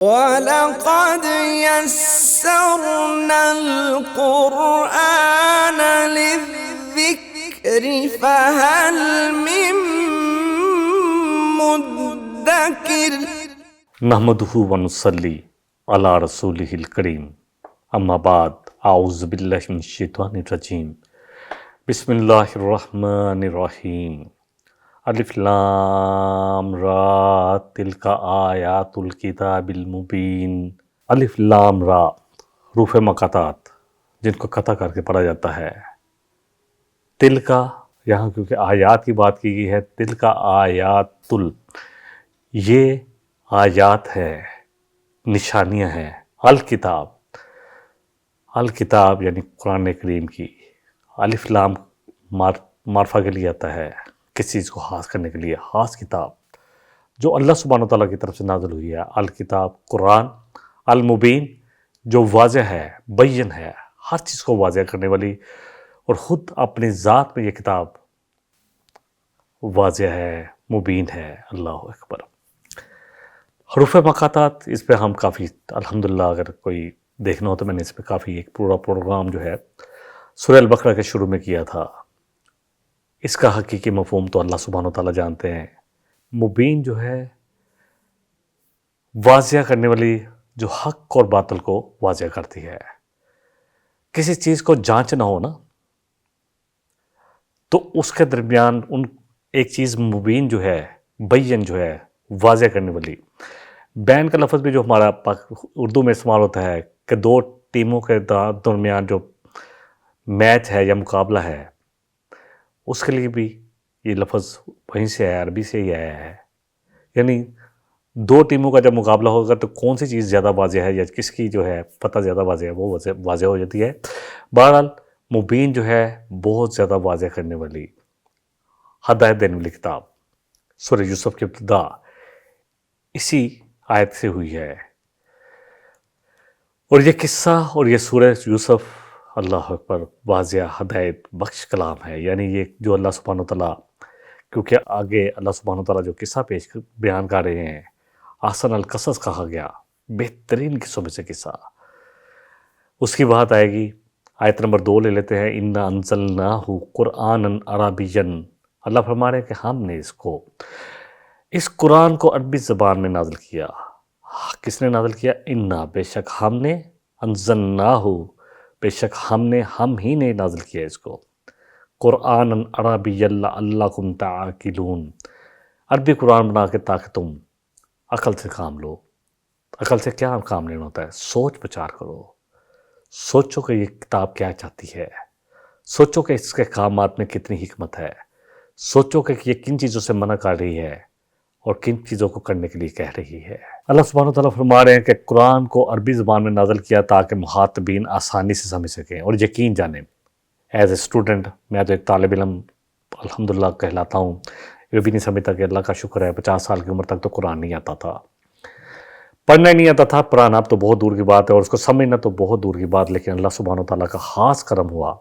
وَلَقَدْ يَسَّرْنَا الْقُرْآنَ لِلذِّكْرِ فَهَلْ مِن مُّدَّكِرٍ نحمدہ ونصلی علی رسولہ الکریم، اما بعد، اعوذ باللہ من الشیطان الرجیم، بسم اللہ الرحمن الرحیم، الف لام را تلک آیات الکتاب المبین۔ الف لام را حروف مقاطعات جن کو قطع کر کے پڑھا جاتا ہے۔ تل کا، یہاں کیونکہ آیات کی بات کی گئی ہے، تل کا آیات یہ آیات ہے، نشانیاں ہیں۔ الکتاب، الکتاب یعنی قرآن کریم کی۔ الف لام معرفہ کے لیے آتا ہے، کس چیز کو خاص کرنے کے لیے، خاص کتاب جو اللہ سبحانہ وتعالیٰ کی طرف سے نازل ہوئی ہے۔ الکتاب قرآن، المبین جو واضح ہے، بین ہے، ہر چیز کو واضح کرنے والی، اور خود اپنی ذات میں یہ کتاب واضح ہے، مبین ہے۔ اللہ اکبر۔ حروف مقاطعات، اس پہ ہم کافی الحمدللہ، اگر کوئی دیکھنا ہو تو میں نے اس پہ کافی ایک پورا پروگرام جو ہے سورہ البقرہ کے شروع میں کیا تھا۔ اس کا حقیقی مفہوم تو اللہ سبحانہ وتعالیٰ جانتے ہیں۔ مبین جو ہے واضح کرنے والی، جو حق اور باطل کو واضح کرتی ہے۔ کسی چیز کو جانچنا ہو نا، تو اس کے درمیان ایک چیز مبین جو ہے، بین جو ہے، واضح کرنے والی۔ بین کا لفظ بھی جو ہمارا اردو میں استعمال ہوتا ہے کہ دو ٹیموں کے درمیان جو میچ ہے یا مقابلہ ہے، اس کے لیے بھی یہ لفظ وہیں سے ہے، عربی سے ہی آیا ہے۔ یعنی دو ٹیموں کا جب مقابلہ ہوگا تو کون سی چیز زیادہ واضح ہے یا کس کی جو ہے پتہ زیادہ واضح ہے، وہ واضح ہو جاتی ہے۔ بہرحال مبین جو ہے بہت زیادہ واضح کرنے والی، ہدایت دینے والی کتاب۔ سورہ یوسف کی ابتدا اسی آیت سے ہوئی ہے، اور یہ قصہ اور یہ سورہ یوسف اللہ اکبر واضح ہدایت بخش کلام ہے۔ یعنی یہ جو اللہ سبحانہ وتعالیٰ، کیونکہ آگے اللہ سبحانہ وتعالیٰ جو قصہ بیان کر رہے ہیں، احسن القصص کہا گیا، بہترین قصوں میں سے قصہ، اس کی بات آئے گی۔ آیت نمبر 2 لے لیتے ہیں۔ اِنَّا أَنزَلْنَاهُ قُرْآنًا عَرَبِيًّا، اللہ فرما رہے ہیں کہ ہم نے اس قرآن کو عربی زبان میں نازل کیا۔ کس نے نازل کیا؟ اِنَّا، بے شک ہم نے، أَنزَلْنَاهُ، بے شک ہم ہی نے نازل کیا اس کو، قرآنًا عربیًّا لَعَلَّكُمْ تَعْقِلُونَ، عربی قرآن بنا کے تاکہ تم عقل سے کام لو۔ عقل سے کیا کام لینا ہوتا ہے؟ سوچ بچار کرو، سوچو کہ یہ کتاب کیا چاہتی ہے، سوچو کہ اس کے کامات میں کتنی حکمت ہے، سوچو کہ یہ کن چیزوں سے منع کر رہی ہے اور کن چیزوں کو کرنے کے لیے کہہ رہی ہے۔ اللہ سبحانہ وتعالیٰ فرما رہے ہیں کہ قرآن کو عربی زبان میں نازل کیا تاکہ مخاطبین آسانی سے سمجھ سکیں اور یقین جانیں۔ ایز اے اسٹوڈنٹ، میں تو ایک طالب علم الحمدللہ کہلاتا ہوں، یہ بھی نہیں سمجھتا کہ اللہ کا شکر ہے 50 سال کی عمر تک تو قرآن نہیں آتا تھا، پڑھنا ہی نہیں آتا تھا، پڑھنا اب تو بہت دور کی بات ہے، اور اس کو سمجھنا تو بہت دور کی بات، لیکن اللہ سبحانہ وتعالیٰ کا خاص کرم ہوا۔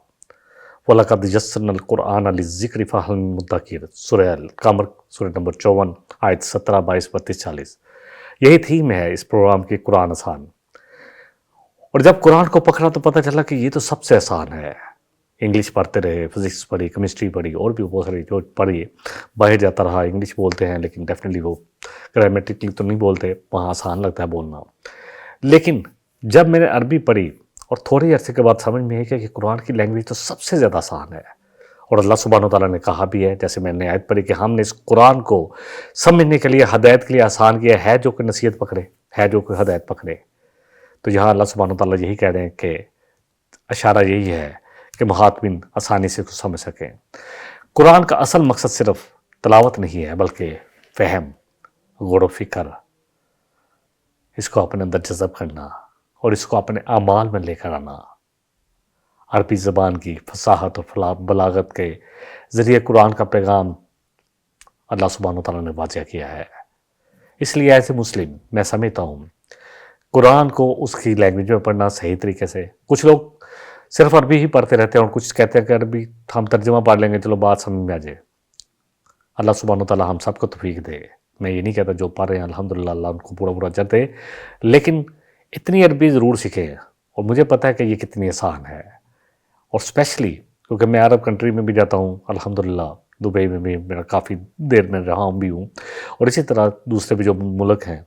وَلَقَدْ يَسَّرْنَا الْقُرْآنَ لِلذِّكْرِ فَهَلْ مِن مُّدَّكِرٍ، سورہ القمر، سورہ نمبر 54، آیت 17، 22، 32، 40۔ یہی تھیم ہے اس پروگرام کی، قرآن آسان۔ اور جب قرآن کو پکڑا تو پتہ چلا کہ یہ تو سب سے آسان ہے۔ انگلش پڑھتے رہے، فزکس پڑھی، کیمسٹری پڑھی، اور بھی بہت ساری جو پڑھی، باہر جاتا رہا، انگلش بولتے ہیں لیکن ڈیفینیٹلی وہ گرامیٹکلی تو نہیں بولتے، وہاں آسان لگتا ہے بولنا۔ لیکن جب میں نے عربی پڑھی اور تھوڑے عرصے کے بعد سمجھ میں آئی کہ قرآن کی لینگویج تو سب سے زیادہ آسان ہے، اور اللہ سبحانہ وتعالیٰ نے کہا بھی ہے، جیسے میں نے آیت پڑھی کہ ہم نے اس قرآن کو سمجھنے کے لیے، ہدایت کے لیے آسان کیا ہے، جو کوئی نصیحت پکڑے، ہے جو کوئی ہدایت پکڑے۔ تو یہاں اللہ سبحانہ وتعالیٰ یہی کہہ رہے ہیں کہ اشارہ یہی ہے کہ مخاطبین آسانی سے کچھ سمجھ سکیں۔ قرآن کا اصل مقصد صرف تلاوت نہیں ہے، بلکہ فہم، غور و فکر، اس کو اپنے اندر جذب کرنا اور اس کو اپنے اعمال میں لے کر آنا۔ عربی زبان کی فصاحت اور بلاغت کے ذریعے قرآن کا پیغام اللہ سبحانہ وتعالیٰ نے واضح کیا ہے۔ اس لیے ایسے مسلم میں سمجھتا ہوں قرآن کو اس کی لینگویج میں پڑھنا صحیح طریقے سے۔ کچھ لوگ صرف عربی ہی پڑھتے رہتے ہیں اور کچھ کہتے ہیں کہ عربی ہم ترجمہ پڑھ لیں گے، چلو بات سمجھ میں آ جائے۔ اللہ سبحانہ وتعالیٰ ہم سب کو توفیق دے۔ میں یہ نہیں کہتا جو پڑھ رہے ہیں الحمدللہ اللہ ان کو پورا پورا اجر دے، لیکن اتنی عربی ضرور سیکھیں، اور مجھے پتہ ہے کہ یہ کتنی آسان ہے، اور اسپیشلی کیونکہ میں عرب کنٹری میں بھی جاتا ہوں الحمدللہ، دبئی میں بھی میرا کافی دیر میں رہا بھی ہوں، اور اسی طرح دوسرے بھی جو ملک ہیں،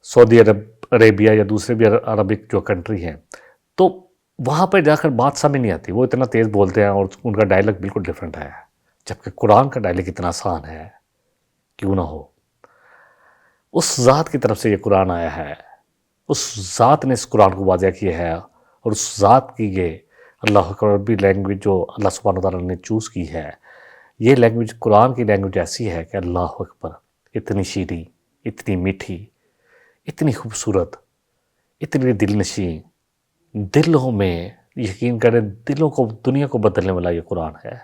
سعودی عربیہ یا دوسرے بھی عربک جو کنٹری ہیں، تو وہاں پہ جا کر بات سمجھ نہیں آتی، وہ اتنا تیز بولتے ہیں اور ان کا ڈائلیگ بالکل ڈیفرنٹ ہے، جبکہ قرآن کا ڈائلیگ اتنا آسان ہے، کیوں نہ ہو؟ اس ذات کی طرف سے یہ قرآن آیا ہے، اس ذات نے اس قرآن کو واضح کیا ہے، اور اس ذات کی یہ اللہ اکبر عربی لینگویج جو اللہ سبحانہ وتعالیٰ نے چوز کی ہے، یہ لینگویج قرآن کی لینگویج ایسی ہے کہ اللہ اکبر، اتنی شیریں، اتنی میٹھی، اتنی خوبصورت، اتنی دل نشیں، دلوں میں یقین کریں دلوں کو، دنیا کو بدلنے والا یہ قرآن ہے۔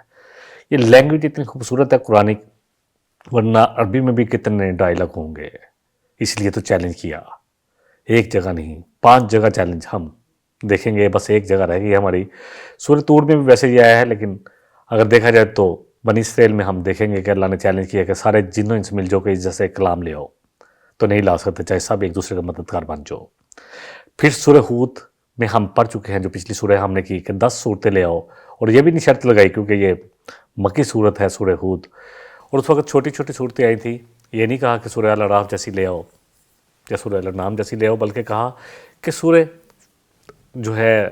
یہ لینگویج اتنی خوبصورت ہے قرآن، ورنہ عربی میں بھی کتنے ڈائلاگ ہوں گے، اس لیے تو چیلنج کیا، ایک جگہ نہیں 5 جگہ چیلنج ہم دیکھیں گے، بس ایک جگہ رہ گئی ہماری۔ سورۃ طور میں بھی ویسے یہ آیا ہے، لیکن اگر دیکھا جائے تو بنی اسرائیل میں ہم دیکھیں گے کہ اللہ نے چیلنج کیا کہ سارے جنوں انس مل جاؤ کہ اس جیسے کلام لے آؤ، تو نہیں لا سکتے، چاہے سب ایک دوسرے کا مددگار بن جاؤ۔ پھر سورہ ہود میں ہم پڑھ چکے ہیں، جو پچھلی سورہ ہم نے کی کہ 10 صورتیں لے آؤ، اور یہ بھی نہیں شرط لگائی کیونکہ یہ مکی صورت ہے سورہ ہود، اور اس وقت چھوٹی چھوٹی صورتیں آئی تھیں، یہ نہیں کہا کہ سورہ الاعراف جیسی لے آؤ یا سورہ الانعام جیسی لے آؤ، بلکہ کہا کہ سورہ جو ہے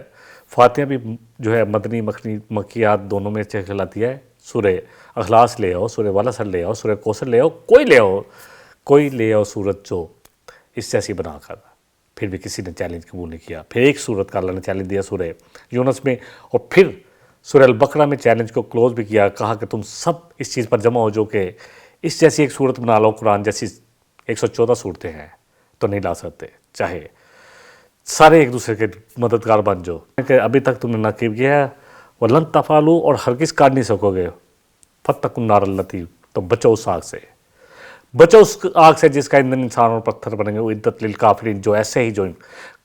فاتحہ بھی جو ہے مدنی مکیات دونوں میں کہلاتی ہے، سورہ اخلاص لے آؤ، سورہ والاسر لے آؤ، سورہ کوثر لے آؤ، کوئی لے آؤ صورت جو اس جیسی بنا کر۔ پھر بھی کسی نے چیلنج قبول نہیں کیا۔ پھر ایک صورت کا اللہ نے چیلنج دیا سورہ یونس میں، اور پھر سورہ البقرہ میں چیلنج کو کلوز بھی کیا، کہا کہ تم سب اس چیز پر جمع ہو جو کہ اس جیسی ایک صورت بنا لو، قرآن جیسی 114 صورتیں ہیں، تو نہیں لا سکتے، چاہے سارے ایک دوسرے کے مددگار بن جاؤ، کہ ابھی تک تم نے نہ کیا ہے، وَلَن تَفْعَلُوا، اور ہرگز کاٹ نہیں سکو گے، فَاتَّقُوا النَّارَ الَّتِي، تو بچو اس آگ سے، بچو اس آگ سے جس کا ایندھن انسان اور پتھر بنیں گے، وَعِدَّتْ لِلْكَافِرِينَ، جو ایسے ہی جو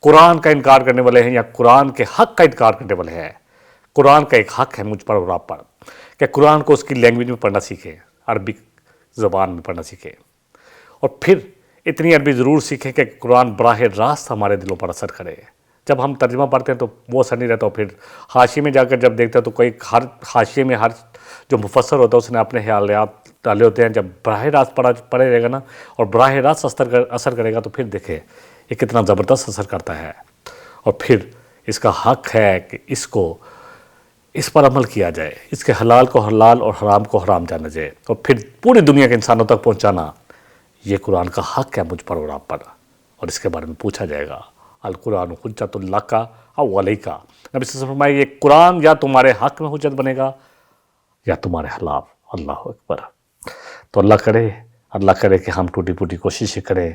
قرآن کا انکار کرنے والے ہیں یا قرآن کے حق کا انکار کرنے والے ہیں۔ قرآن کا ایک حق ہے مجھ پر اور آپ پر کہ قرآن کو اس کی لینگویج میں پڑھنا سیکھیں، عربی زبان میں پڑھنا سیکھیں، اور پھر اتنی عربی ضرور سیکھیں کہ قرآن براہ راست ہمارے دلوں پر اثر کرے۔ جب ہم ترجمہ پڑھتے ہیں تو وہ اثر نہیں رہتا، پھر حاشیے میں جا کر جب دیکھتے ہیں تو کوئی ہر حاشیے میں ہر جو مفسر ہوتا ہے اس نے اپنے خیالات ڈالے ہوتے ہیں، جب براہ راست پڑھے رہے گا نا اور براہ راست اثر کرے گا تو پھر دیکھیں یہ کتنا زبردست اثر کرتا ہے، اور پھر اس کا حق ہے کہ اس پر عمل کیا جائے، اس کے حلال کو حلال اور حرام کو حرام جانا جائے، اور پھر پوری دنیا کے انسانوں تک پہنچانا، یہ قرآن کا حق ہے مجھ پر اور آپ پر، اور اس کے بارے میں پوچھا جائے گا۔ القرآن حجت لک او علیک، نبی صلی اللہ علیہ وسلم فرمائے یہ قرآن یا تمہارے حق میں حجت بنے گا یا تمہارے خلاف۔ اللہ اکبر۔ تو اللہ کرے کہ ہم ٹوٹی پھوٹی کوششیں کریں۔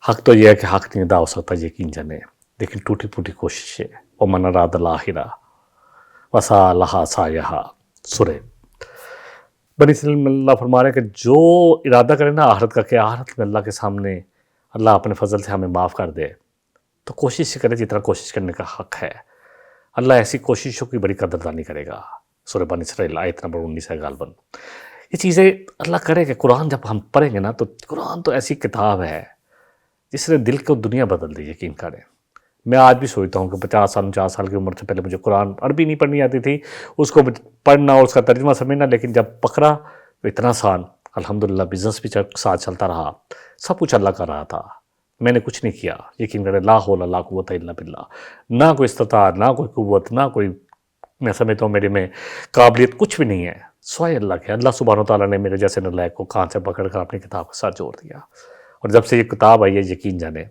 حق تو یہ ہے کہ حق نہیں ادا ہو سکتا، یقین جانے، لیکن ٹوٹی پھوٹی کوششیں۔ ومن اراد الآخرہ وسعی لہا سعیہا، سورہ بنی اسرائیل میں اللہ فرما رہے ہیں کہ جو ارادہ کرے نا آخرت کا، کہ آخرت میں اللہ کے سامنے اللہ اپنے فضل سے ہمیں معاف کر دے، تو کوشش کرے جتنا کوشش کرنے کا حق ہے۔ اللہ ایسی کوششوں کی بڑی قدردانی کرے گا۔ سورہ بنی اسرائیل آیت نمبر 19 ہے غالباً۔ یہ چیزیں اللہ کرے کہ قرآن جب ہم پڑھیں گے نا تو قرآن تو ایسی کتاب ہے جس نے دل کو دنیا بدل دی، یقین کریں۔ میں آج بھی سوچتا ہوں کہ 50 سال کی عمر سے پہلے مجھے قرآن عربی نہیں پڑھنی آتی تھی، اس کو پڑھنا اور اس کا ترجمہ سمجھنا، لیکن جب پکڑا تو اتنا آسان، الحمدللہ بزنس بھی ساتھ چلتا رہا، سب کچھ اللہ کر رہا تھا، میں نے کچھ نہیں کیا، یقین کریں، لا حول لا قوت الا باللہ، نہ کوئی استطاعت، نہ کوئی قوت، نہ کوئی، میں سمجھتا ہوں میرے میں قابلیت کچھ بھی نہیں ہے، سوائے اللہ کے۔ اللہ سبحانہ وتعالیٰ نے میرے جیسے نالائق کو کان سے پکڑ کر اپنی کتاب کے ساتھ جوڑ دیا، اور جب سے یہ کتاب آئی ہے یقین جانے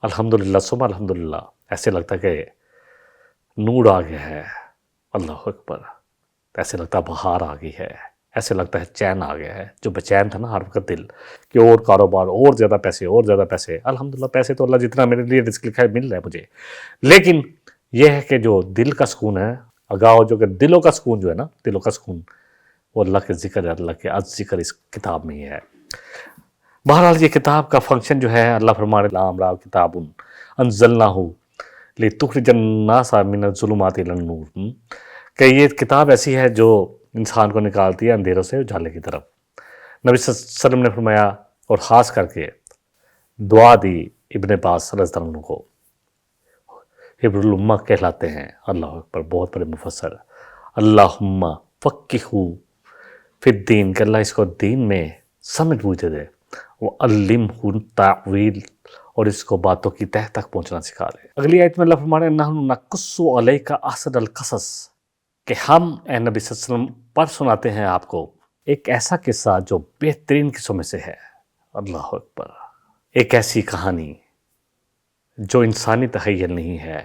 الحمدللہ ثم الحمدللہ، ایسے لگتا ہے کہ نور آ گیا ہے، اللہ اکبر، ایسے لگتا ہے بہار آ گئی ہے، ایسے لگتا ہے چین آ گیا ہے، جو بے چین تھا نا ہر وقت دل کہ اور کاروبار، اور زیادہ پیسے، اور زیادہ پیسے، الحمدللہ پیسے تو اللہ جتنا میرے لیے رزق لکھا ہے مل رہا ہے مجھے، لیکن یہ ہے کہ جو دل کا سکون ہے، آگاہ جو کہ دلوں کا سکون جو ہے نا، دلوں کا سکون، وہ اللہ کے ذکر ہے، اللہ کے ذکر اس کتاب میں ہی ہے۔ بہرحال یہ کتاب کا فنکشن جو ہے، اللہ فرمانے لام را کتاب انزلناہ لتخرج الناس من الظلمات الی النور، کہ یہ کتاب ایسی ہے جو انسان کو نکالتی ہے اندھیروں سے اجالے کی طرف۔ نبی صلی اللہ علیہ وسلم نے فرمایا اور خاص کر کے دعا دی ابن عباس رضی اللہ عنہ کو، حبر الامہ کہلاتے ہیں، اللہ اکبر، بہت بڑے مفسر، اللہم فقہہ فی الدین، کہ اللہ اس کو دین میں سمجھ بوجھ دے، وعلمہ التأویل، اور اس کو باتوں کی تہ تک پہنچنا سکھا دے۔ اگلی آیت میں اللہ فرمانے نحن نقص علیک احسن القصص، کہ ہم اے نبی صلی اللہ علیہ وسلم پڑھ سناتے ہیں آپ کو ایک ایسا قصہ جو بہترین قصوں میں سے ہے، اللہ اکبر، ایک ایسی کہانی جو انسانی تخیل نہیں ہے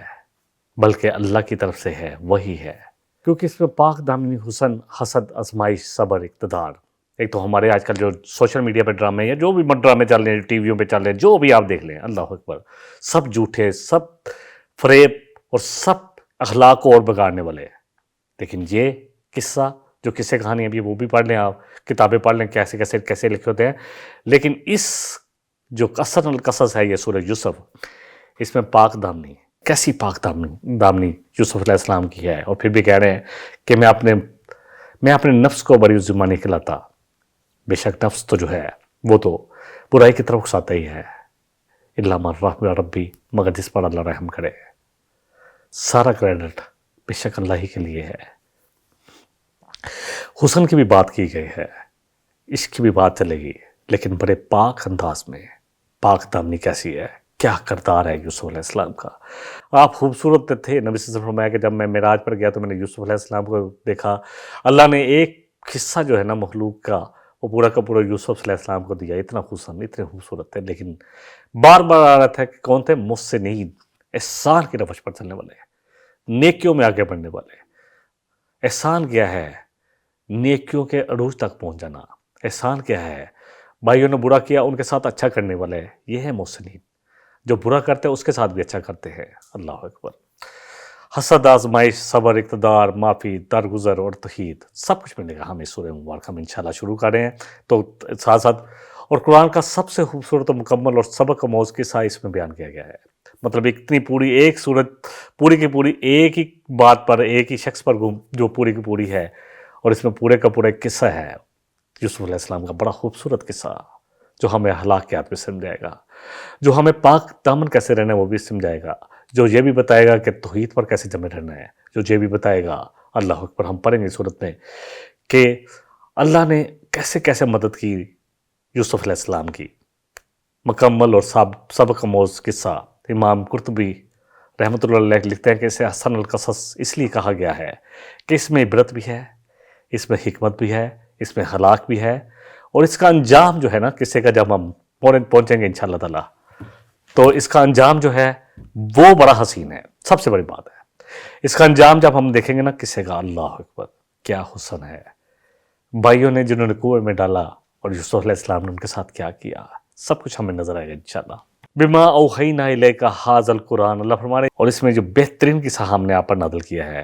بلکہ اللہ کی طرف سے ہے، وہی ہے، کیونکہ اس میں پاک دامنی حسن، حسد، آزمائش، صبر، اقتدار۔ ایک تو ہمارے آج کل جو سوشل میڈیا پہ ڈرامے یا جو بھی ڈرامے چل رہے ہیں، ٹی ویوں پہ چل رہے ہیں، جو بھی آپ دیکھ لیں، اللہ اکبر، سب جھوٹے، سب فریب اور سب اخلاق کو اور بگاڑنے والے ہیں۔ لیکن یہ قصہ جو قصے کہانی ابھی وہ بھی پڑھ لیں، آپ کتابیں پڑھ لیں کیسے کیسے کیسے لکھے ہوتے ہیں، لیکن اس جو احسن القصص ہے یہ سورہ یوسف، اس میں پاک دامنی، کیسی پاک دامنی یوسف علیہ السلام کی ہے، اور پھر بھی کہہ رہے ہیں کہ میں اپنے نفس کو بڑی ذمہ نہیں کھلاتا، بے شک نفس تو جو ہے وہ تو برائی کی طرف اکساتا ہی ہے، الا من رحم ربی، مگر جس پر اللہ رحم کرے، سارا کریڈٹ بے شک اللہ ہی کے لیے ہے۔ حسن کی بھی بات کی گئی ہے، عشق کی بھی بات چلے گی، لیکن بڑے پاک انداز میں پاک دامنی کیسی ہے، کیا کردار ہے یوسف علیہ السلام کا۔ آپ خوبصورت تھے، نبی صلی اللہ علیہ وسلم فرمایا کہ جب میں معراج پر گیا تو میں نے یوسف علیہ السلام کو دیکھا، اللہ نے ایک حصہ جو ہے نا مخلوق کا وہ پورا کا پورا یوسف علیہ السلام کو دیا، اتنا حسن، اتنے خوبصورت تھے، لیکن بار بار آ رہا تھا کہ کون تھے؟ محسنین، احسان کی روش پر چلنے والے، نیکیوں میں آگے بڑھنے والے۔ احسان کیا ہے؟ نیکیوں کے عروج تک پہنچ جانا۔ احسان کیا ہے؟ بھائیوں نے برا کیا ان کے ساتھ اچھا کرنے والے، یہ ہے محسنین، جو برا کرتے ہیں اس کے ساتھ بھی اچھا کرتے ہیں، اللہ اکبر۔ حسد، آزمائش، صبر، اقتدار، معافی، درگزر اور توحید، سب کچھ ملے گا ہمیں سورہ مبارکہ میں انشاءاللہ شروع کر رہے ہیں تو ساتھ ساتھ، اور قرآن کا سب سے خوبصورت و مکمل اور سبق آموز قصہ اس میں بیان کیا گیا ہے۔ مطلب اتنی پوری ایک صورت پوری کی پوری ایک ہی بات پر، ایک ہی شخص پر جو پوری کی پوری ہے، اور اس میں پورے کا پورا ایک قصہ ہے یوسف علیہ السلام کا، بڑا خوبصورت قصہ جو ہمیں ہلاکیات میں سمجھائے گا، جو ہمیں پاک دامن کیسے رہنا ہے وہ بھی سمجھائے گا، جو یہ بھی بتائے گا کہ توحید پر کیسے جمے رہنا ہے، جو یہ بھی بتائے گا، اللہ اکبر، ہم پڑھیں گے اس صورت میں کہ اللہ نے کیسے کیسے مدد کی یوسف علیہ السلام کی، مکمل اور سبق آموز قصہ۔ امام قرطبی رحمۃ اللہ علیہ لکھتے ہیں کہ اسے احسن القصص اس لیے کہا گیا ہے کہ اس میں عبرت بھی ہے، اس میں حکمت بھی ہے، اس میں ہلاک بھی ہے، اور اس کا انجام جو ہے نا قصے کا، جب ہم پہنچیں گے انشاءاللہ تعالیٰ تو اس کا انجام جو ہے وہ بڑا حسین ہے، سب سے بڑی بات ہے اس کا انجام جب ہم دیکھیں گے نا قصے کا، اللہ اکبر، کیا حسن ہے۔ بھائیوں نے جنہوں نے کنویں میں ڈالا اور یوسف علیہ السلام نے ان کے ساتھ کیا کیا، سب کچھ ہمیں نظر آئے گا انشاءاللہ۔ بما اوحینا الیک ھذا القرآن، اللہ فرما رہے اور اس میں جو بہترین قصہ ہم نے آپ پر نازل کیا ہے،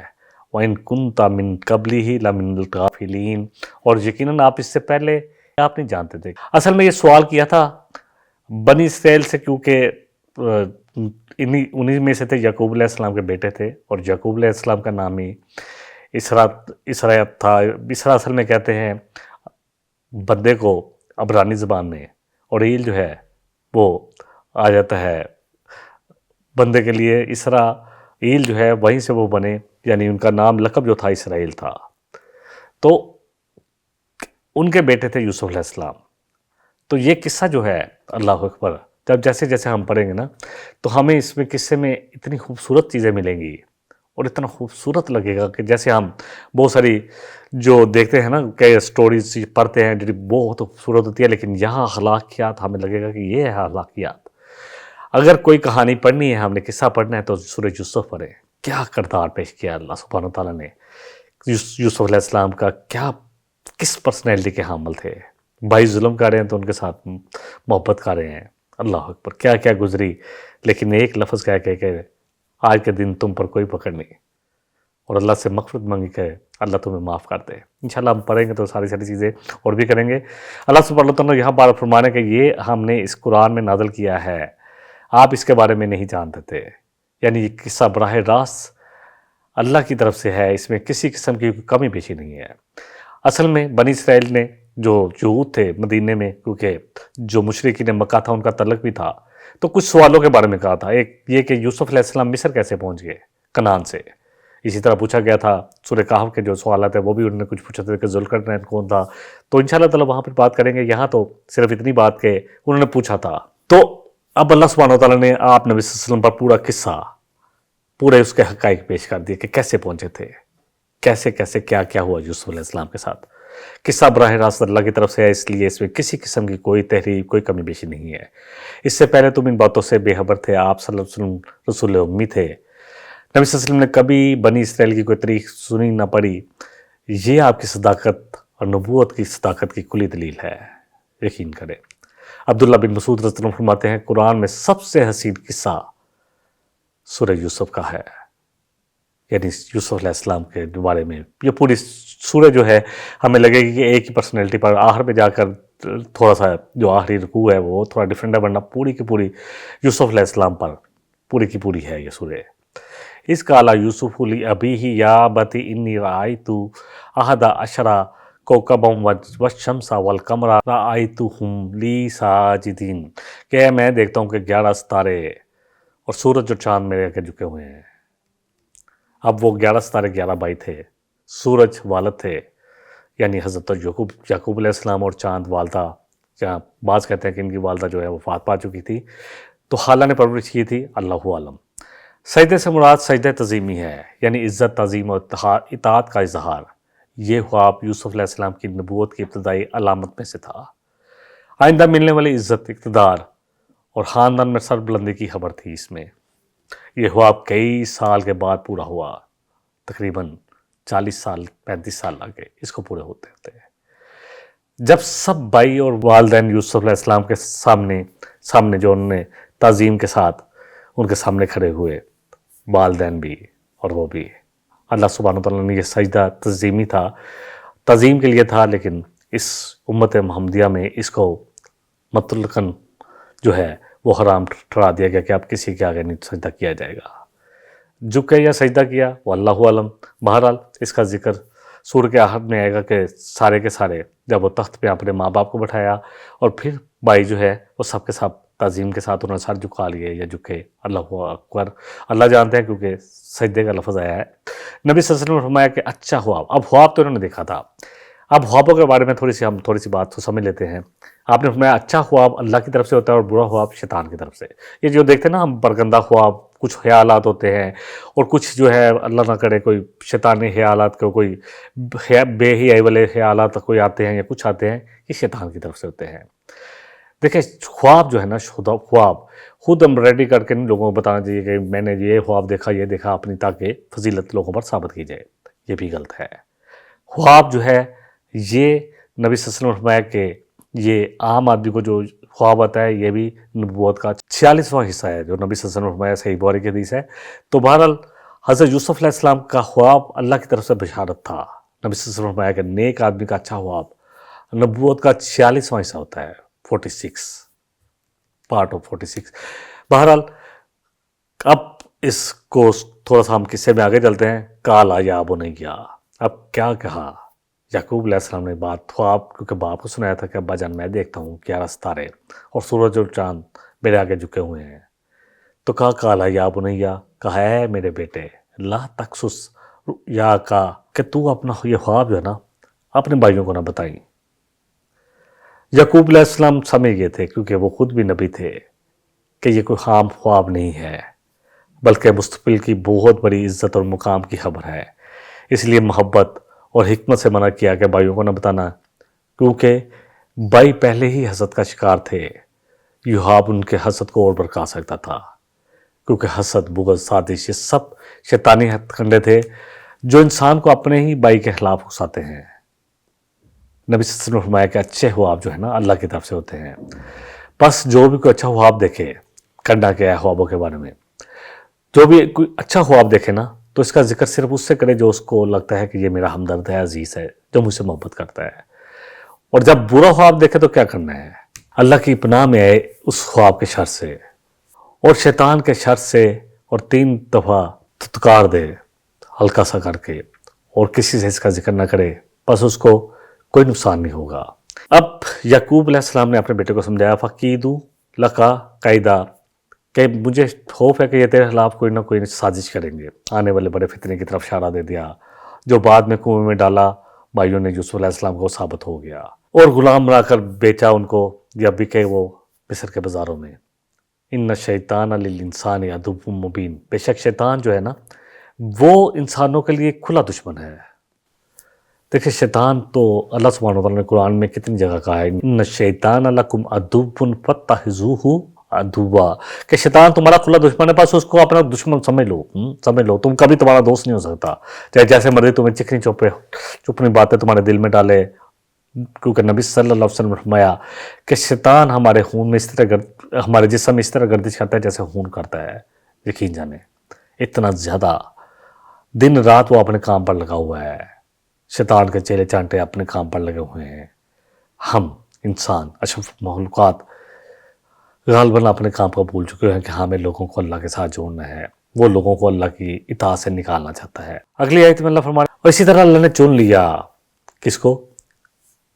وَإِن كُنْتَ مِن قَبْلِهِ لَمِنَ الْغَافِلِينَ، اور یقیناً آپ اس سے پہلے آپ نہیں جانتے تھے۔ اصل میں یہ سوال کیا تھا بنی اسرائیل سے، کیونکہ انہی میں سے تھے، یعقوب علیہ السلام کے بیٹے تھے، اور یعقوب علیہ السلام کا نام ہی اسرا تھا۔ اسرا اصل میں کہتے ہیں بندے کو عبرانی زبان میں، اور ایل جو ہے وہ آ جاتا ہے بندے کے لیے، اسرائیل جو ہے وہیں سے وہ بنے، یعنی ان کا نام لقب جو تھا اسرائیل تھا۔ تو ان کے بیٹے تھے یوسف علیہ السلام۔ تو یہ قصہ جو ہے، اللہ اکبر، جب جیسے جیسے ہم پڑھیں گے نا تو ہمیں اس میں قصے میں اتنی خوبصورت چیزیں ملیں گی، اور اتنا خوبصورت لگے گا کہ جیسے ہم بہت ساری جو دیکھتے ہیں نا کہ سٹوریز پڑھتے ہیں جو بہت خوبصورت ہوتی ہے، لیکن یہاں اخلاقیات ہمیں لگے گا کہ یہ ہے اخلاقیات۔ اگر کوئی کہانی پڑھنی ہے، ہم نے قصہ پڑھنا ہے، تو سورہ یوسف پڑھیں۔ کیا کردار پیش کیا اللہ سبحانہ و تعالیٰ نے، یوسف علیہ السلام کا کس پرسنالٹی کے حامل تھے۔ بھائی ظلم کر رہے ہیں تو ان کے ساتھ محبت کر رہے ہیں، اللہ اکبر، کیا کیا گزری، لیکن ایک لفظ کہہ کہ آج کے دن تم پر کوئی پکڑ نہیں، اور اللہ سے مغفرت مانگی کہ اللہ تمہیں معاف کر دے۔ انشاءاللہ ہم پڑھیں گے تو ساری چیزیں اور بھی کریں گے۔ اللہ سبحانہ وتعالیٰ یہاں بار فرمانے کہ یہ ہم نے اس قرآن میں نازل کیا ہے، آپ اس کے بارے میں نہیں جانتے تھے، یعنی یہ قصہ براہ راست اللہ کی طرف سے ہے، اس میں کسی قسم کی کمی پیشی نہیں ہے۔ اصل میں بنی اسرائیل نے جو یہود تھے مدینے میں، کیونکہ جو مشرکین مکہ تھا ان کا تعلق بھی تھا، تو کچھ سوالوں کے بارے میں کہا تھا. ایک یہ کہ یوسف علیہ السلام مصر کیسے پہنچ گئے کنعان سے. اسی طرح پوچھا گیا تھا سورہ کہف کے جو سوالات ہیں وہ بھی انہوں نے کچھ پوچھا تھا کہ ذوالقرنین کون تھا. تو انشاءاللہ تعالیٰ وہاں پر بات کریں گے. یہاں تو صرف اتنی بات کہ انہوں نے پوچھا تھا. تو اب اللہ سبحانہ و تعالیٰ نے آپ نبی صلی اللہ علیہ وسلم پر پورا قصہ، پورے اس کے حقائق پیش کر دیے کہ کیسے پہنچے تھے، کیسے کیسے کیا کیا ہوا یوسف علیہ السلام کے ساتھ. قصہ براہ راست اللہ کی طرف سے ہے، اس لیے اس میں کسی قسم کی کوئی تحریف، کوئی کمی بیشی نہیں ہے. اس سے پہلے تم ان باتوں سے بے خبر تھے. آپ صلی اللہ علیہ وسلم رسول امی تھے. نبی صلی اللہ علیہ وسلم نے کبھی بنی اسرائیل کی کوئی تاریخ سنی نہ پڑھی. یہ آپ کی صداقت اور نبوت کی صداقت کی کلی دلیل ہے، یقین کریں. عبداللہ بن مسعود رضی اللہ عنہ فرماتے ہیں قرآن میں سب سے حسین قصہ سورہ یوسف کا ہے، یعنی یوسف علیہ السلام کے بارے میں. یہ پوری سورہ جو ہے ہمیں لگے گی کہ ایک ہی پرسنالٹی پر، آخر میں جا کر تھوڑا سا جو آخری رکوع ہے وہ تھوڑا ڈیفرنٹ ہے، ورنہ پوری کی پوری یوسف علیہ السلام پر پوری کی پوری ہے یہ سورہ. اس قال یوسف لأبیہ یا ابتی انی رأیت احد عشر کوکبا والشمس والقمر رأیتہم لی ساجدین، کہ میں دیکھتا ہوں کہ 11 ستارے اور سورج اور چاند میرے آگے جھکے ہوئے ہیں. اب وہ 11 ستارے 11 بھائی تھے، سورج والد تھے یعنی حضرت یعقوب علیہ السلام، اور چاند والدہ، جہاں بعض کہتے ہیں کہ ان کی والدہ جو ہے وفات پا چکی تھی، تو خالہ نے پرورش کی تھی، اللہ عالم. سجدے سے مراد سجدہ تعظیمی ہے، یعنی عزت، تعظیم اور اطاعت کا اظہار. یہ خواب یوسف علیہ السلام کی نبوت کی ابتدائی علامت میں سے تھا. آئندہ ملنے والی عزت، اقتدار اور خاندان میں سربلندی کی خبر تھی اس میں. یہ خواب کئی سال کے بعد پورا ہوا، تقریباً 40 سال 35 سال لگے اس کو پورے ہوتے ہوتے. جب سب بھائی اور والدین یوسف علیہ السلام کے سامنے جو انہوں نے تعظیم کے ساتھ ان کے سامنے کھڑے ہوئے، والدین بھی اور وہ بھی، اللہ سبحانہ وتعالیٰ نے یہ سجدہ تعظیمی تھا، تعظیم کے لیے تھا، لیکن اس امت محمدیہ میں اس کو مطلقاً جو ہے وہ حرام ٹھہرا دیا گیا کہ اب کسی کے آگے نہیں سجدہ کیا جائے گا. جھکے یا سجدہ کیا وہ اللہ عالم. بہرحال اس کا ذکر سورہ کے آخر میں آئے گا کہ سارے کے سارے جب وہ تخت پہ اپنے ماں باپ کو بٹھایا اور پھر بھائی جو ہے وہ سب کے ساتھ تعظیم کے ساتھ انہوں نے سر جھکا لیے یا جھکے. اللہ اکبر، اللہ جانتے ہیں کیونکہ سجدے کا لفظ آیا ہے. نبی صلی اللہ علیہ وسلم نے فرمایا کہ اچھا خواب. اب خواب تو انہوں نے دیکھا تھا، اب خوابوں کے بارے میں ہم تھوڑی سی بات تو سمجھ لیتے ہیں. آپ نے فرمایا اچھا خواب اللہ کی طرف سے ہوتا ہے اور برا خواب شیطان کی طرف سے. یہ جو دیکھتے ہیں نا ہم پرگندہ خواب، کچھ خیالات ہوتے ہیں اور کچھ جو ہے اللہ نہ کرے کوئی شیطانی خیالات کو، کوئی بے حیائی والے خیالات کوئی آتے ہیں یا کچھ آتے ہیں، یہ شیطان کی طرف سے ہوتے ہیں. دیکھیں خواب جو ہے نا، خواب خود ہم ریڈی کر کے لوگوں کو بتانا چاہیے کہ میں نے یہ خواب دیکھا، یہ دیکھا اپنی، تاکہ فضیلت لوگوں پر ثابت کی جائے. یہ بھی غلط ہے. خواب جو ہے یہ نبی صلی اللہ علیہ وسلم نے فرمایا کہ یہ عام آدمی کو جو خواب آتا ہے یہ بھی نبوت کا 46واں حصہ ہے، جو نبی صلی اللہ علیہ وسلم نے فرمایا، صحیح بخاری کی حدیث ہے. تو بہرحال حضرت یوسف علیہ السلام کا خواب اللہ کی طرف سے بشارت تھا. نبی صلی اللہ علیہ وسلم نے فرمایا کہ نیک آدمی کا اچھا خواب نبوت کا 46واں حصہ ہوتا ہے، 46 پارٹ آف 46. بہرحال اب اس کو تھوڑا سا ہم قصے میں آگے چلتے ہیں. کالا یا بنیا، اب کیا کہا یعقوب علیہ السلام نے بات خواب، کیونکہ باپ کو سنایا تھا کہ ابا جان میں دیکھتا ہوں 11 ستارے اور سورج اور چاند میرے آگے جھکے ہوئے ہیں. تو کہا کالا یا بنیا، کہا ہے میرے بیٹے، لا تقصص یا کا، کہ تو اپنا یہ خواب جو ہے نا اپنے بھائیوں کو نہ بتائیں. یعقوب علیہ السلام سمجھ گئے تھے، کیونکہ وہ خود بھی نبی تھے، کہ یہ کوئی خام خواب نہیں ہے بلکہ مستقبل کی بہت بڑی عزت اور مقام کی خبر ہے. اس لیے محبت اور حکمت سے منع کیا کہ بھائیوں کو نہ بتانا، کیونکہ بھائی پہلے ہی حسد کا شکار تھے. یہ خواب ان کے حسد کو اور بھڑکا سکتا تھا، کیونکہ حسد، بغض، سازش یہ سب شیطانی ہتھ کنڈے تھے جو انسان کو اپنے ہی بھائی کے خلاف اکساتے ہیں. نبی صلی اللہ علیہ وسلم نے فرمایا کہ اچھے خواب جو ہے نا اللہ کی طرف سے ہوتے ہیں. بس جو بھی کوئی اچھا خواب دیکھے، کرنا کیا ہے خوابوں کے بارے میں، جو بھی کوئی اچھا خواب دیکھے نا تو اس کا ذکر صرف اس سے کرے جو اس کو لگتا ہے کہ یہ میرا ہمدرد ہے، عزیز ہے، جو مجھ سے محبت کرتا ہے. اور جب برا خواب دیکھے تو کیا کرنا ہے، اللہ کی پناہ میں آئے اس خواب کے شر سے اور شیطان کے شر سے، اور 3 دفعہ تھتکار دے ہلکا سا کر کے، اور کسی سے اس کا ذکر نہ کرے، بس اس کو کوئی نقصان نہیں ہوگا. اب یعقوب علیہ السلام نے اپنے بیٹے کو سمجھایا فقیدو لقا قیدا کہ مجھے خوف ہے کہ یہ تیرے خلاف کوئی نہ کوئی سازش کریں گے، آنے والے بڑے فتنے کی طرف اشارہ دے دیا، جو بعد میں کنویں میں ڈالا بھائیوں نے یوسف علیہ السلام کو ثابت ہو گیا اور غلام بنا کر بیچا ان کو یا بکے وہ مصر کے بازاروں میں۔ ان شیطان للانسان عدو مبین، بے شک شیطان جو ہے نا وہ انسانوں کے لیے کھلا دشمن ہے۔ دیکھیں شیطان تو اللہ سبحانہ وتعالیٰ نے قرآن میں کتنی جگہ کہا ہے ان الشیطان لکم عدو فاتخذوہ عدوا، کہ شیطان تمہارا کھلا دشمن ہے، بس اس کو اپنا دشمن سمجھ لو، تم کبھی تمہارا دوست نہیں ہو سکتا، چاہے جیسے مرضی تمہیں چکنی چپنی باتیں تمہارے دل میں ڈالے، کیونکہ نبی صلی اللہ علیہ وسلم نے فرمایا کہ شیطان ہمارے خون میں اس طرح ہمارے جسم میں اس طرح گردش کرتا ہے جیسے خون کرتا ہے، یقین جانے اتنا زیادہ دن رات وہ اپنے کام پر لگا ہوا ہے، شیطان کے چیلے چانٹے اپنے کام پر لگے ہوئے ہیں۔ ہم انسان اشرف مخلوقات غالباً اپنے کام کو بھول چکے ہیں کہ ہمیں لوگوں کو اللہ کے ساتھ جوڑنا ہے، وہ لوگوں کو اللہ کی اطاعت سے نکالنا چاہتا ہے۔ اگلی آیت میں اللہ فرمایا اور اسی طرح اللہ نے چن لیا، کس کو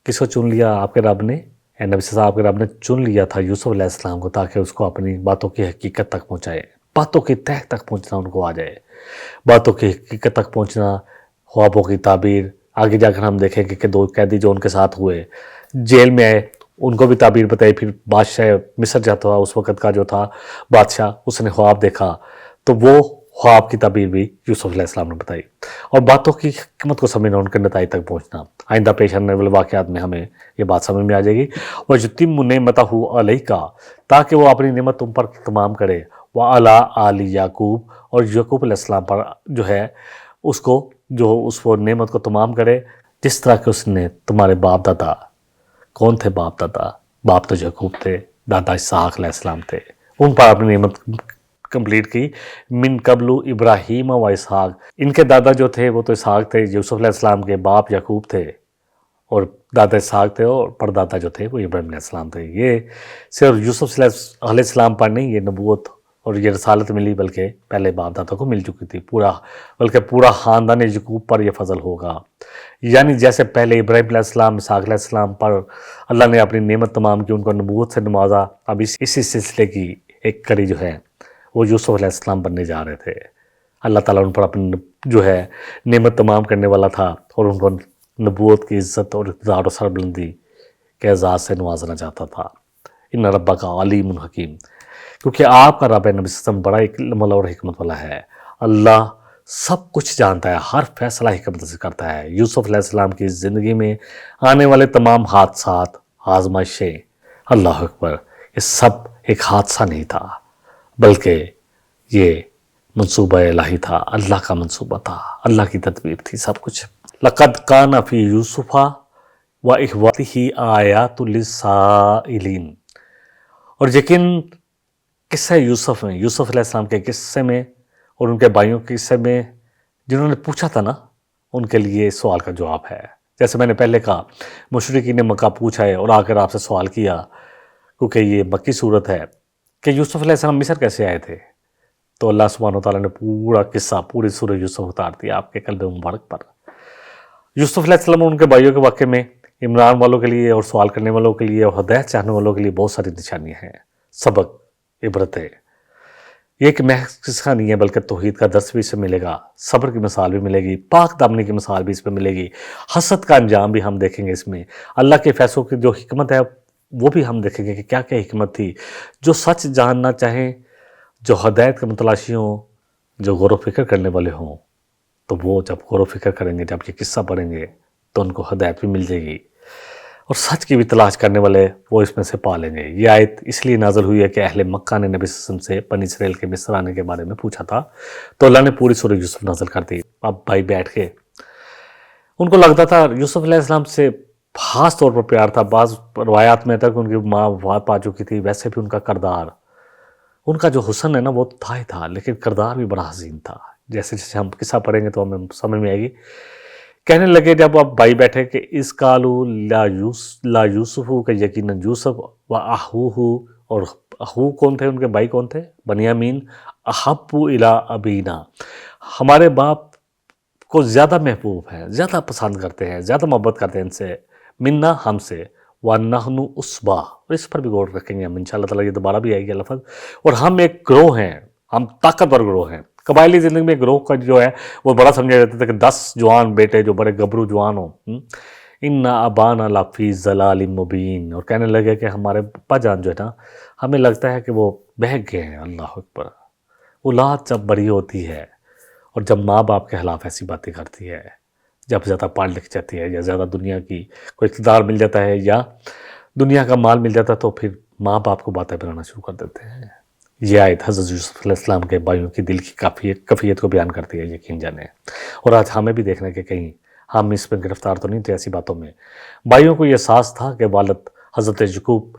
چن لیا؟ آپ کے رب نے، اے نبی صلی اللہ علیہ وسلم، آپ کے رب نے چن لیا تھا یوسف علیہ السلام کو تاکہ اس کو اپنی باتوں کی حقیقت تک پہنچائے، باتوں کی تہ تک پہنچنا ان کو آ جائے، باتوں کی حقیقت تک پہنچنا، خوابوں کی تعبیر۔ آگے جا کر ہم دیکھیں گے کہ دو قیدی جو ان کے ساتھ ہوئے جیل میں آئے ان کو بھی تعبیر بتائی، پھر بادشاہ مصر جاتا ہوا اس وقت کا جو تھا بادشاہ، اس نے خواب دیکھا تو وہ خواب کی تعبیر بھی یوسف علیہ السلام نے بتائی، اور باتوں کی حکمت کو سمجھنا، ان کے نتائج تک پہنچنا۔ آئندہ پیش آنے والے واقعات میں ہمیں یہ بات سمجھ میں آ جائے گی۔ وَيُتِمُّ نِعْمَتَهُ عَلَيْكَ، تاکہ وہ اپنی نعمت تم پر تمام کرے، وَعَلَىٰ آلِ یعقوب، اور یعقوب علیہ السلام پر جو ہے اس وہ نعمت کو تمام کرے جس طرح کہ اس نے تمہارے باپ دادا، کون تھے باپ دادا؟ باپ تو یعقوب تھے، دادا اسحاق علیہ السلام تھے، ان پر اپنی نعمت کمپلیٹ کی۔ من قبل ابراہیم و اسحاق، ان کے دادا جو تھے وہ تو اسحاق تھے، یوسف علیہ السلام کے باپ یعقوب تھے، اور دادا اسحاق تھے، اور پردادا جو تھے وہ ابراہیم علیہ السلام تھے۔ یہ صرف یوسف علیہ السلام پر نہیں، یہ نبوت اور یہ رسالت ملی بلکہ پہلے باپ دادا کو مل چکی تھی، بلکہ پورا خاندان یعقوب پر یہ فضل ہوگا۔ یعنی جیسے پہلے ابراہیم علیہ السلام، اسحاق علیہ السلام پر اللہ نے اپنی نعمت تمام کی، ان کو نبوت سے نوازا، اب اسی سلسلے کی ایک کڑی جو ہے وہ یوسف علیہ السلام بننے جا رہے تھے۔ اللہ تعالیٰ ان پر اپنی جو ہے نعمت تمام کرنے والا تھا اور ان کو نبوت کی عزت اور اقتدار و سربلندی کے اعزاز سے نوازنا چاہتا تھا۔ ان ربک علیم حکیم، کیونکہ آپ کا رب نبی صلی اللہ علیہ وسلم بڑا علم والا اور حکمت والا ہے۔ اللہ سب کچھ جانتا ہے، ہر فیصلہ حکمت سے کرتا ہے۔ یوسف علیہ السلام کی زندگی میں آنے والے تمام حادثات، آزمائشیں، اللہ اکبر، یہ سب ایک حادثہ نہیں تھا بلکہ یہ منصوبہ الہی تھا، اللہ کا منصوبہ تھا، اللہ کی تدبیر تھی سب کچھ۔ لقد کان فی یوسف و اخوتہ آیات للسائلین، اور یقین قصہ یوسف میں، یوسف علیہ السلام کے قصے میں اور ان کے بھائیوں کے قصے میں جنہوں نے پوچھا تھا نا، ان کے لیے اس سوال کا جواب ہے۔ جیسے میں نے پہلے کہا، مشرکین نے مکہ پوچھا ہے اور آ کر آپ سے سوال کیا، کیونکہ یہ مکی صورت ہے، کہ یوسف علیہ السلام مصر کیسے آئے تھے، تو اللہ سبحانہ وتعالیٰ نے پورا قصہ، پوری سورہ یوسف اتار دیا آپ کے قلب مبارک پر۔ یوسف علیہ السلام اور ان کے بھائیوں کے واقعے میں عمران والوں کے لیے اور سوال کرنے والوں کے لیے اور ہدایت چاہنے والوں کے لیے بہت ساری نشانیاں ہیں، سبق، عبرتیں۔ یہ ایک محض قصہ نہیں ہے بلکہ توحید کا درس بھی اس سے ملے گا، صبر کی مثال بھی ملے گی، پاک دامنی کی مثال بھی اس میں ملے گی، حسد کا انجام بھی ہم دیکھیں گے اس میں، اللہ کے فیصلوں کی جو حکمت ہے وہ بھی ہم دیکھیں گے کہ کیا کیا حکمت تھی۔ جو سچ جاننا چاہیں، جو ہدایت کے متلاشی ہوں، جو غور و فکر کرنے والے ہوں، تو وہ جب غور و فکر کریں گے، جب یہ قصہ پڑھیں گے تو ان کو ہدایت بھی مل جائے گی، اور سچ کی بھی تلاش کرنے والے وہ اس میں سے پا لیں گے۔ یہ آیت اس لیے نازل ہوئی ہے کہ اہل مکہ نے نبی صلی اللہ علیہ وسلم سے بنی اسرائیل کے مصر آنے کے بارے میں پوچھا تھا، تو اللہ نے پوری سورہ یوسف نازل کر دی۔ اب بھائی بیٹھ کے ان کو لگتا تھا یوسف علیہ السلام سے خاص طور پر پیار تھا، بعض روایات میں تک ان کی ماں وفات پا چکی تھی، ویسے بھی ان کا کردار، ان کا جو حسن ہے نا وہ تھا ہی تھا، لیکن کردار بھی بڑا حسین تھا۔ جیسے جیسے ہم قصہ پڑھیں گے تو ہمیں سمجھ میں آئے گی۔ کہنے لگے جب اب بھائی بیٹھے کہ اس کالو لا یوسف، کہ یقیناً یوسف و اخوہ، اور اخو کون تھے، ان کے بھائی کون تھے، بنیامین، احب الی ابینا، ہمارے باپ کو زیادہ محبوب ہیں، زیادہ پسند کرتے ہیں، زیادہ محبت کرتے ہیں ان سے، منا، ہم سے، وَنَحْنُ عُصْبَةٌ، اور اس پر بھی غور رکھیں گے ہم انشاءاللہ تعالیٰ، یہ دوبارہ بھی آئے گا لفظ. اور ہم ایک گروہ ہیں، ہم طاقتور گروہ ہیں. قبائلی زندگی میں گروہ کا جو ہے وہ بڑا سمجھا جاتا تھا کہ 10 جوان بیٹے جو بڑے گبرو جوان ہوں. اِنَّ أَبَانَا لَفِي ضَلَالٍ مُبِينٍ، اور کہنے لگے کہ ہمارے ابا جان جو ہے نا، ہمیں لگتا ہے کہ وہ بہک گئے ہیں. اللہ اکبر. اولاد جب بڑی ہوتی ہے اور جب ماں باپ کے خلاف ایسی باتیں کرتی ہے، جب زیادہ پڑھ لکھ جاتی ہے یا زیادہ دنیا کی کوئی اقتدار مل جاتا ہے یا دنیا کا مال مل جاتا ہے، تو پھر ماں باپ کو باتیں بنانا شروع کر دیتے ہیں. یہ آیت حضرت یوسف علیہ السلام کے بھائیوں کی دل کی کیفیت کو بیان کرتی ہے، یقین جانیں. اور آج ہمیں بھی دیکھنا کہ کہیں ہم اس میں گرفتار تو نہیں تھے ایسی باتوں میں. بھائیوں کو یہ احساس تھا کہ والد حضرت یعقوب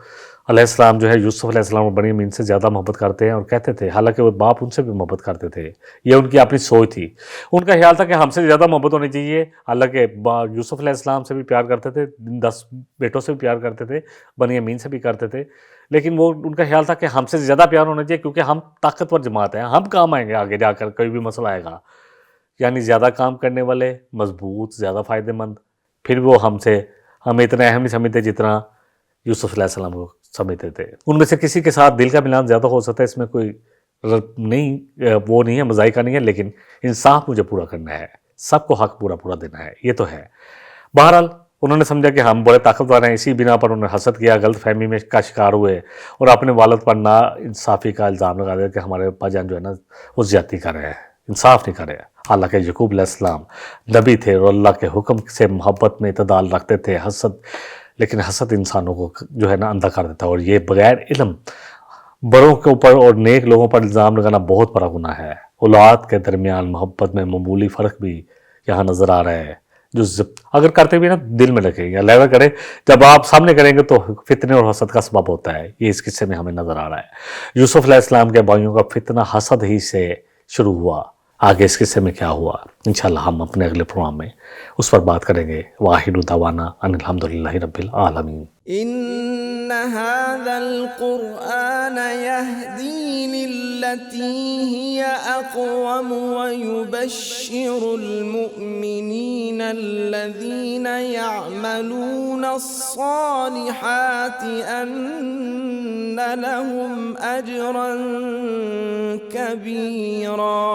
علیہ السلام جو ہے یوسف علیہ السلام اور بنیامین سے زیادہ محبت کرتے ہیں، اور کہتے تھے، حالانکہ وہ باپ ان سے بھی محبت کرتے تھے، یہ ان کی اپنی سوچ تھی. ان کا خیال تھا کہ ہم سے زیادہ محبت ہونی چاہیے. حالانکہ یوسف علیہ السلام سے بھی پیار کرتے تھے، 10 بیٹوں سے بھی پیار کرتے تھے، بنیامین سے بھی کرتے تھے، لیکن وہ ان کا خیال تھا کہ ہم سے زیادہ پیار ہونا چاہیے، کیونکہ ہم طاقتور جماعت ہیں، ہم کام آئیں گے آگے جا کر، کوئی بھی مسئلہ آئے گا. یعنی زیادہ کام کرنے والے، مضبوط، زیادہ فائدہ مند. پھر وہ ہمیں اتنا اہم نہیں سمجھتے جتنا یوسف علیہ السلام کو سمجھتے تھے. ان میں سے کسی کے ساتھ دل کا ملان زیادہ ہو سکتا ہے، اس میں کوئی وہ نہیں ہے، مذائقہ نہیں ہے، لیکن انصاف مجھے پورا کرنا ہے، سب کو حق پورا دینا ہے، یہ تو ہے. بہرحال انہوں نے سمجھا کہ ہم بڑے طاقتور ہیں، اسی بنا پر انہوں نے حسد کیا، غلط فہمی میں کا شکار ہوئے اور اپنے والد پر نا انصافی کا الزام لگا دیا کہ ہمارے ابا جان جو ہے نا وہ زیادتی کر رہے ہیں، انصاف نہیں کر رہے ہیں. حالانکہ یعقوب علیہ السلام نبی تھے اور اللہ کے حکم سے محبت میں اعتدال رکھتے تھے. لیکن حسد انسانوں کو جو ہے نا اندھا کر دیتا ہے، اور یہ بغیر علم بڑوں کے اوپر اور نیک لوگوں پر الزام لگانا بہت بڑا گناہ ہے. اولاد کے درمیان محبت میں معمولی فرق بھی یہاں نظر آ رہا ہے، جو اگر کرتے بھی نا دل میں رکھیں یا لہذا کریں، جب آپ سامنے کریں گے تو فتنے اور حسد کا سبب ہوتا ہے. یہ اس قصے میں ہمیں نظر آ رہا ہے. یوسف علیہ السلام کے بھائیوں کا فتنہ حسد ہی سے شروع ہوا. آگے اس قصے میں کیا ہوا انشاءاللہ ہم اپنے اگلے پروگرام میں اس پر بات کریں گے. وآخر دعوانا ان الحمدللہ رب العالمین. إن هذا القرآن يهدي للتي هي أقوم ويبشر المؤمنين الذين يعملون الصالحات أن لهم أجرا كبيرا